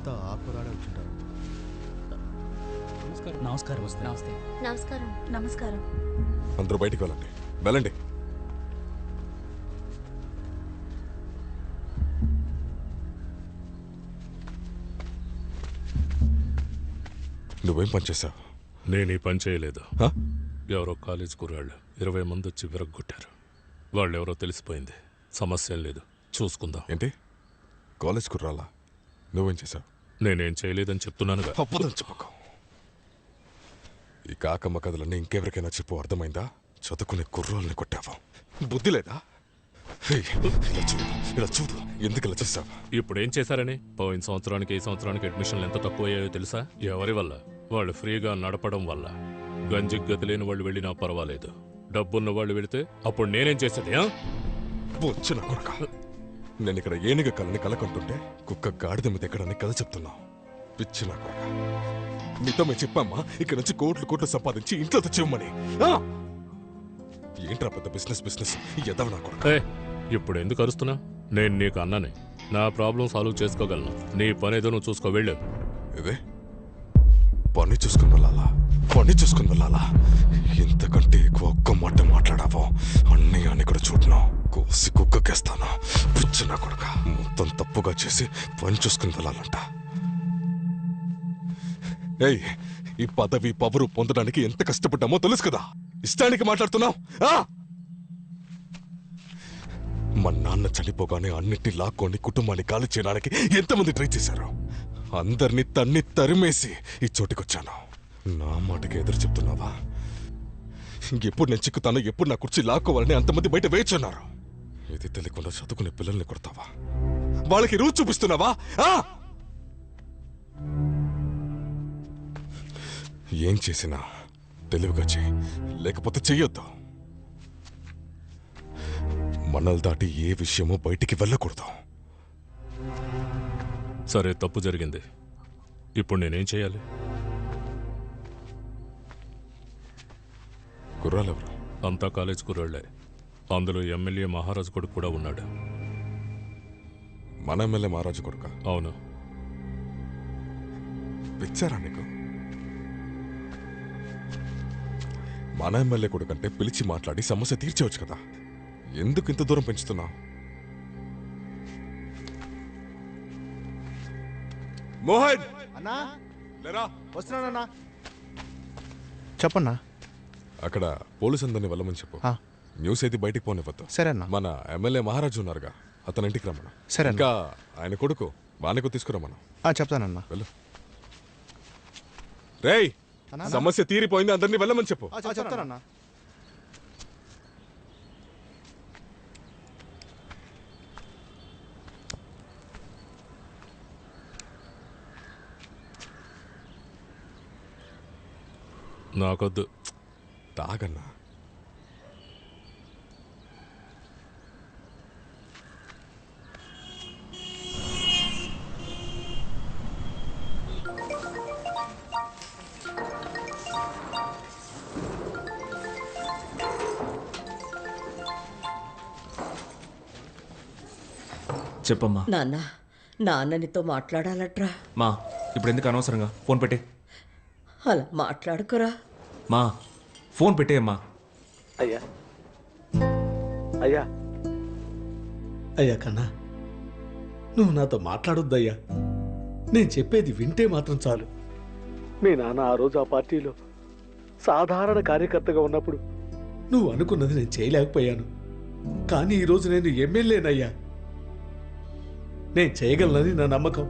అంతా ఆకురాడే వచ్చింటారు. నమస్కారం. నమస్తే. నమస్కారం. నమస్కారం. అందరూ బయటికి వెళ్ళండి. వెళ్ళండి. నువ్వేం పని చేశావు? నేను ఈ పని చేయలేదు. ఎవరో కాలేజ్ కుర్రాళ్ళు 20 మంది వచ్చి విరగ్గొట్టారు. వాళ్ళు ఎవరో తెలిసిపోయింది. సమస్య లేదు, చూసుకుందాం. ఏంటి కాలేజ్ కుర్రాలా? నువ్వేం చేశావు? నేనేం చేయలేదని చెప్తున్నానుగా. చెప్పుకో. ఈ కాకమ్మ కథలన్నీ ఇంకెవరికైనా చెప్పు, అర్థమైందా? చదువుకునే కుర్రాల్ని కొట్టావా? బుద్ధి లేదా? ఇలా చూడు, ఎందుకు ఇలా చేస్తావు? ఇప్పుడేం చేశారని? పోయిన సంవత్సరానికి ఈ సంవత్సరానికి అడ్మిషన్లు ఎంత తక్కువయ్యాయో తెలుసా? ఎవరి వల్ల? వాళ్ళు ఫ్రీగా నడపడం వల్ల. గంజికి గతి లేని వాళ్ళు వెళ్ళినా పర్వాలేదు, డబ్బున్న వాళ్ళు వెళితే అప్పుడు నేనేం చేసేది? వచ్చిన కొడుక, నేను ఇక్కడ ఏనుగ కళని కలకంటుంటే కుక్క గాడిద మీద ఎక్కడని కథ చెప్తున్నావు. పిచ్చిన కొడుక, నీతో మేము చెప్పామ్మా ఇక్కడ నుంచి కోట్లు సంపాదించి ఇంట్లో తెచ్చివ్వమని. ఏంట్రా పెద్ద బిజినెస్ ఎదవ నా కొడుక. ఇప్పుడు ఎందుకు అరుస్తున్నా? నేను నీకు అన్ననే, నా ప్రాబ్లం సాల్వ్ చేసుకోగలను. నీ పని ఏదో నువ్వు చూసుకో, వెళ్ళు. ఇదే పని చూసుకుని వెళ్ళాలా? ఇంతకంటే ఎక్కువ ఒక్క మాట మాట్లాడావో అన్నయ్య కూడా చూడను, కోసి కుక్కకేస్తాను. పిచ్చిన కొడుక, మొత్తం తప్పుగా చేసి పని చూసుకుని వెళ్ళాలంట. ఏయ్, ఈ పదవి పవరు పొందడానికి ఎంత కష్టపడ్డామో తెలుసు కదా. ఇష్టానికి మాట్లాడుతున్నావు? మా నాన్న చనిపోగానే అన్నిటినీ లాక్కొని కుటుంబాన్ని ఖాళీ చేయడానికి ఎంతమంది ట్రై చేశారు? అందరినీ తరిమేసి ఈ చోటికొచ్చాను. నా మాటకి ఎదురు చెప్తున్నావా? ఎప్పుడు నేను చిక్కుతానో, ఎప్పుడు నా కుర్చీ లాక్కోవాలని అంతమంది బయట వేచున్నారు. ఇది తెలియకుండా చదువుకునే పిల్లల్ని కొడతావా? వాళ్ళకి రూట్ చూపిస్తున్నావా? ఏం చేసినా తెలివిగా చెయ్యి, లేకపోతే చెయ్యొద్దు. మనల్ దాటి ఏ విషయమో బయటికి వెళ్ళకూడదు. సరే, తప్పు జరిగింది. ఇప్పుడు నేనేం చేయాలి? కుర్రాలెవరు? అంతా కాలేజ్ కుర్రాళ్లే. అందులో ఎమ్మెల్యే మహారాజు కొడుకు కూడా ఉన్నాడు. మన ఎమ్మెల్యే మహారాజు కొడుక? అవును. పిచ్చారా నీకు? మన ఎమ్మెల్యే కొడుకంటే పిలిచి మాట్లాడి సమస్య తీర్చవచ్చు కదా. ఎందుకు ఇంత దూరం పెంచుతున్నావు? మోహన్ అన్నా, లేరా? వస్తున్నానన్నా. చెప్పన్నా. అక్కడ పోలీసు అందరిని వెళ్ళమని చెప్పు. న్యూస్ అయితే బయటికి పోనివ్వద్దు. సరే అన్న. మన ఎమ్మెల్యే మహారాజు ఉన్నారుగా, అతని ఇంటికి రమ్మను. సరే. ఇంకా ఆయన కొడుకు వానికు తీసుకురమ్మను. చెప్తానన్నా. వెళ్ళు. రేయ్, సమస్య తీరిపోయింది, అందరినీ వెళ్ళమని చెప్పు. చెప్తానన్నా. నాకొద్దు. తాగన్నా. చెప్పమ్మా. నాన్న నీతో మాట్లాడాలట్రా. మా, ఇప్పుడు ఎందుకు అనవసరంగా ఫోన్ పెట్టే? అలా మాట్లాడుకురా. మా, ఫోన్ పెట్టేయమ్మా. అయ్యా అయ్యా అయ్యా కన్నా, నువ్వు నాతో మాట్లాడొద్దయ్యా. నేను చెప్పేది వింటే మాత్రం చాలు. మీ నాన్న ఆ రోజు ఆ పార్టీలో సాధారణ కార్యకర్తగా ఉన్నప్పుడు నువ్వు అనుకున్నది నేను చేయలేకపోయాను. కానీ ఈరోజు నేను ఎమ్మెల్యేనయ్యా. నేను చేయగలనని నా నమ్మకం.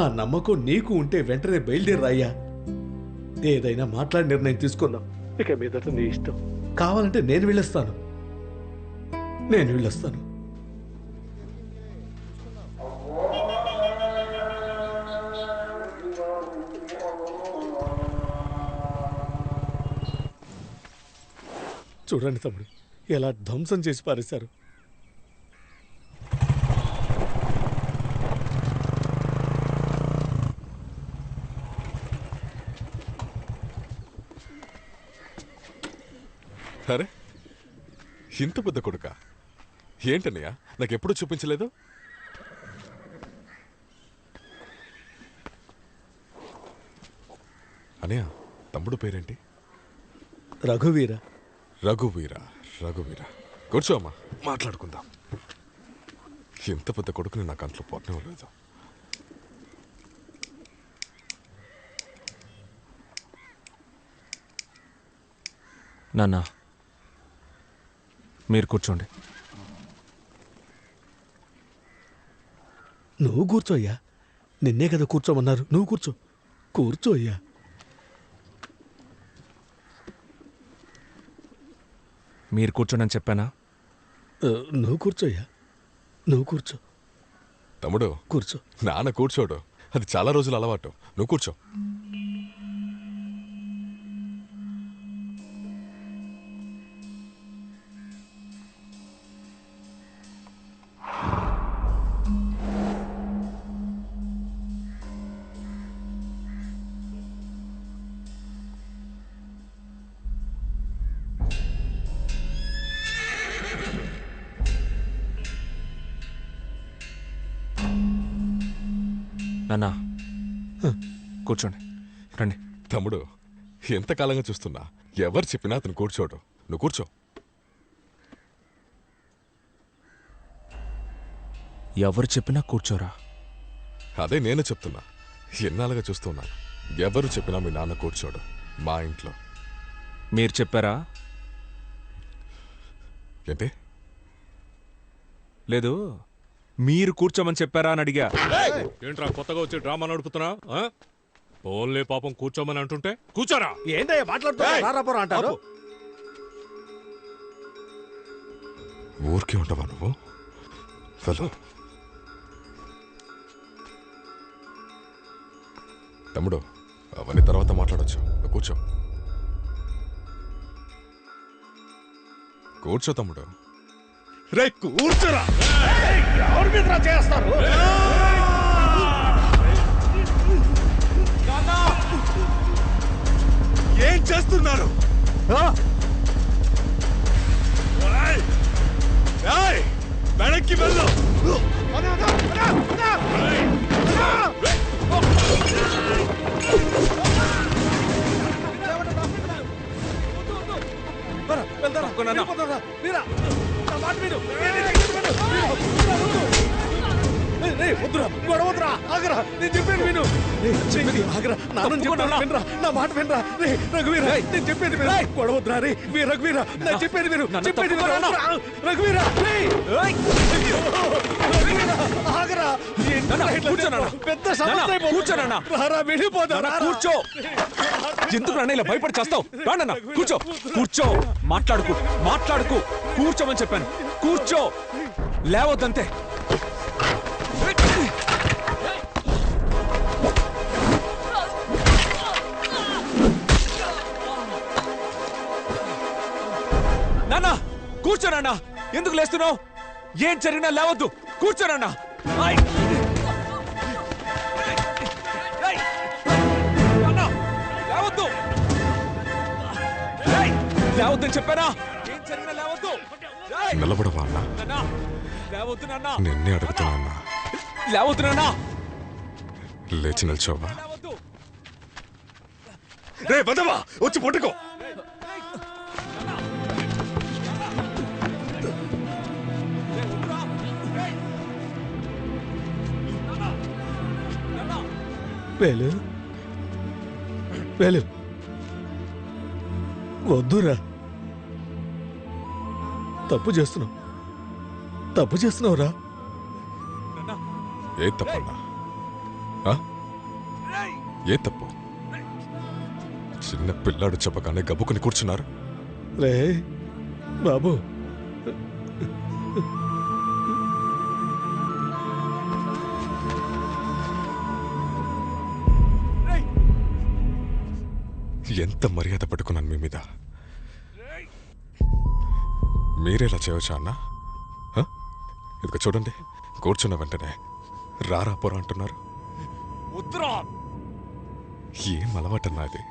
ఆ నమ్మకం నీకు ఉంటే వెంటనే బయలుదేరయ్యా. ఏదైనా మాట్లాడి నిర్ణయం తీసుకుందాం. ఇక మీదట నీ ఇష్టం. కావాలంటే నేను వెళ్ళొస్తాను. చూడండి తమ్ముడు, ఎలా ధ్వంసం చేసి పారేశారు. అరే, ఇంత పెద్ద కొడుక ఏంటన్నయ్య? నాకెప్పుడు చూపించలేదు. అనయ్య తమ్ముడు పేరేంటి? రఘువీర. రఘువీర. రఘువీర కూర్చో అమ్మా, మాట్లాడుకుందాం. ఎంత పెద్ద కొడుకుని నా కంట్లో పోతనే లేదు. నాన్న మీరు కూర్చోండి. నువ్వు కూర్చోయ్యా, నిన్నే కదా కూర్చోమన్నారు. నువ్వు కూర్చో. కూర్చోయ్యా. మీరు కూర్చోండి అని చెప్పానా? నువ్వు కూర్చోయ్యా, నువ్వు కూర్చో. తమ్ముడు కూర్చో. నాన్న కూర్చోడు, అది చాలా రోజులు అలవాటు. నువ్వు కూర్చో. నాన్న కూర్చోండి, రండి. తమ్ముడు ఎంతకాలంగా చూస్తున్నా, ఎవరు చెప్పినా అతను కూర్చోడు. నువ్వు కూర్చో. ఎవరు చెప్పినా కూర్చోరా? అదే నేను చెప్తున్నా, ఎన్నాళ్ళుగా చూస్తున్నాను. ఎవరు చెప్పినా మీ నాన్న కూర్చోడు మా ఇంట్లో. మీరు చెప్పారా? ఏంటి? లేదు, మీరు కూర్చోమని చెప్పారా అని అడిగా. ఏంట్రా కొత్తగా వచ్చి డ్రామా నడుపుతున్నా? ఓన్లీ పాపం కూర్చోమని అంటుంటే కూర్చోరా. ఏంటయ్యా మాట్లాడుతున్నా అంటారు? ఊరికే ఉండవా నువ్వు? వెళ్ళు. తమ్ముడు అవన్నీ తర్వాత మాట్లాడొచ్చు. నువ్వు కూర్చో. కూర్చో తమ్ముడు. రే కూర్చోరా. ఎవరి మీద చేస్తారు? ఏం చేస్తున్నారు? వెనక్కి వెళ్ళు. గొడవద్రా, ఆగరా, నేను చెప్పేది విను. ఆగరా, నాన్న చెప్పాను వినరా, నా మాట వినరా. రే రఘువీర, నేను చెప్పేది విను. గొడవద్రా రే రఘువీర, నేను చెప్పేది విను. చెప్పేది విను రఘువీర. ఆగరా, పెద్ద సమస్య. కూర్చోనా, వెళ్ళిపోతా. కూర్చో. ఎందుకు నాన్న ఇలా భయపడి చేస్తావు? రానన్నా కూర్చో. కూర్చో. మాట్లాడుకు. కూర్చోమని చెప్పాను. కూర్చో, లేవద్దంతే. నాన్న కూర్చోనన్నా. ఎందుకు లేస్తున్నావు? ఏం జరిగినా లేవద్దు. కూర్చోనన్నా. లేవద్దు. లేవద్దని చెప్పానా? ఏం జరిగినా లేవద్దు. నిలబడవా అన్నా? లేవద్దు నాన్న. నిన్నే అడుగుతున్నా అన్నా. లేవద్దు నాన్న. లేచి నిల్చోవా? లేవద్దు. రే బదవా, వచ్చి పట్టుకో. వెళ్ళు వెళ్ళు. వద్దురా, తప్పు చేస్తున్నావురా. ఏ తప్పన్నా? ఏ తప్పు? చిన్న పిల్లాడు చెప్పగానే గబుకుని కూర్చున్నారు. రే బాబు, ఎంత మర్యాద పట్టుకున్నాను మీ మీద. మీరేలా చేయవచ్చా అన్నా? ఇదిగో చూడండి, కూర్చున్న వెంటనే రారా పోరా అంటున్నారు. ఏం అలవాటన్నా అది?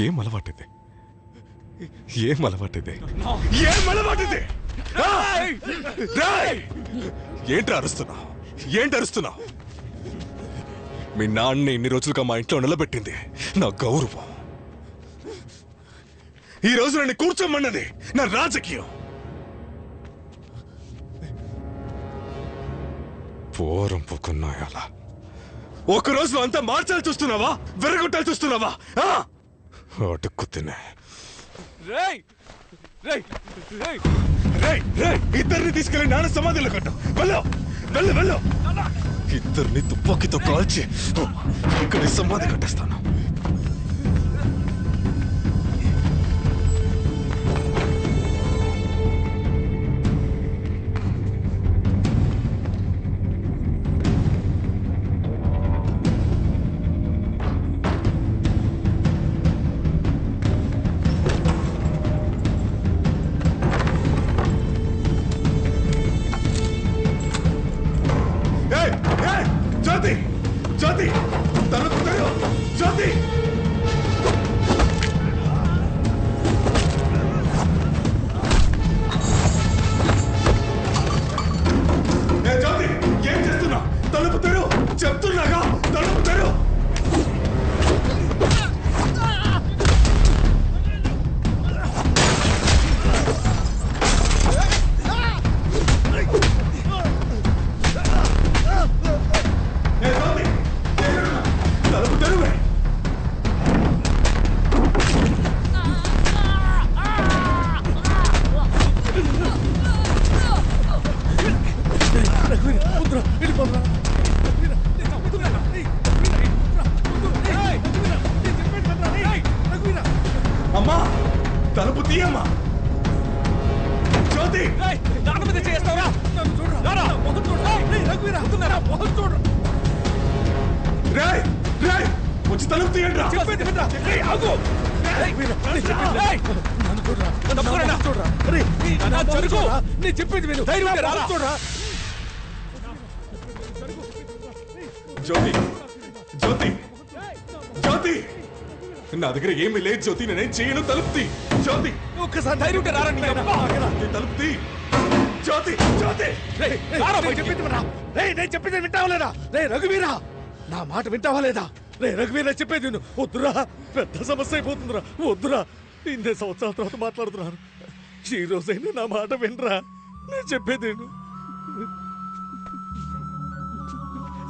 ఏం అలవాటిది? ఏం అలవాటిది? ఏం అలవాటిది? ఏంటి అరుస్తున్నావు? మీ నాన్న ఇన్ని రోజులుగా మా ఇంట్లో నిలబెట్టింది నా గౌరవం. ఈ రోజు నన్ను కూర్చోమన్నది నా రాజకీయం. పోరం పోకున్నాయాల ఒక రోజులో అంతా మార్చాలి చూస్తున్నావా, వెరగొట్టాలి చూస్తున్నావా? అటుక్కు తినే రేయ్ రేయ్ రేయ్ రేయ్ రేయ్, ఇద్దరిని తీసుకెళ్లి నాన్న సమాధిలో కట్టు. వెళ్ళు వెళ్ళు వెళ్ళు. ఇద్దరిని తుపాకీతో కాల్చి ఇక్కడ సమాధి కట్టేస్తాను. జ్యోతి జ్యోతి తలుపు తెరు. జ్యోతి జ్యోతి ఏం చేస్తున్నా? తలుపు తెరు చెప్తున్నాగా, తలుపు తెరు. తలుపు తెరువే. అమ్మా తలుపు తీయమ్మా. జ్యోతి నాన్న మీద చేస్తావరా? రేయ్ రేయ్ వచ్చి తలుపు తీయండి రా. చెప్పేది విను. జ్యోతి జ్యోతి జ్యోతి నా దగ్గర ఏమీ లేదు జ్యోతి, నేనేం చేయను. తలుపు తీ జ్యోతి. ఒక్కసారి ధైర్యం ఉంటే రారా నీ అబ్బా. తలుపు తీ జ్యోతి. జ్యోతి నేను చెప్పేది వింటావా లేదా? రే రఘువీరా, నా మాట వింటావా లేదా? రే రఘువీరా, చెప్పేది విను. వద్దురా, పెద్ద సమస్య అయిపోతుందిరా. వద్దురా, 8 సంవత్సరాల తర్వాత మాట్లాడుతున్నాను. ఈ రోజైనా నా మాట వినరా. నేను చెప్పేది విను.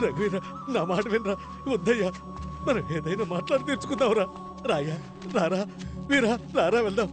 రఘువీరా, నా మాట వినరా. వద్దయ్యా, మనం ఏదైనా మాట్లాడి తెచ్చుకుందాంరా. రాయ్యా, రారా వీరా, రారా వెళ్దాం.